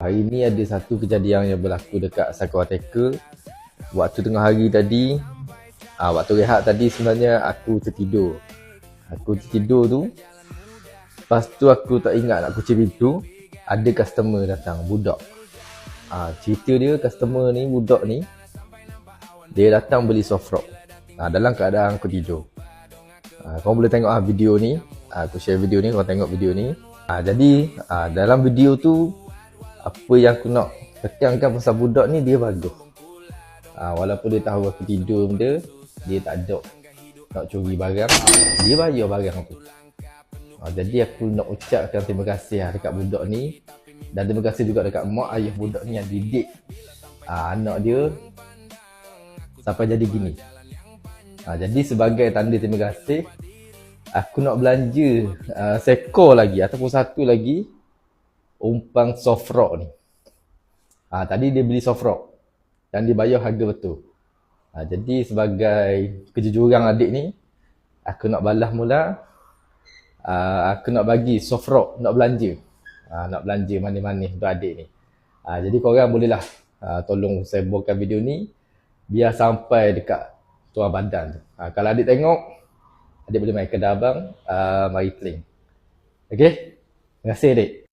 Hari ni ada satu kejadian yang berlaku dekat Sakawateka. Waktu tengah hari tadi, waktu rehat tadi sebenarnya aku tertidur. Aku tertidur tu, lepas tu aku tak ingat nak kunci pintu. Ada customer datang, budak. Cerita dia customer ni, budak ni, dia datang beli soft rock. Dalam keadaan aku tidur. Korang boleh tengok video ni. Aku share video ni, korang tengok video ni. Jadi dalam video tu, apa yang aku nak tekankan pasal budak ni, dia bagus. Walaupun dia tahu aku tidur benda, dia tak ada nak curi barang, dia bayar barang tu. Jadi aku nak ucapkan terima kasih dekat budak ni. Dan terima kasih juga dekat mak ayah budak ni yang didik anak dia sampai jadi gini. Jadi sebagai tanda terima kasih, aku nak belanja seekor lagi ataupun satu lagi umpang soft rock ni. Tadi dia beli soft rock dan dia bayar harga betul. Jadi sebagai kejujuran adik ni, aku nak balas mula. Aku nak bagi soft rock, nak belanja. Nak belanja manis-manis untuk adik ni. Jadi korang bolehlah tolong sebarkan video ni biar sampai dekat tuan badan tu. Kalau adik tengok, adik boleh main kedai abang, mari claim. Okay? Terima kasih adik.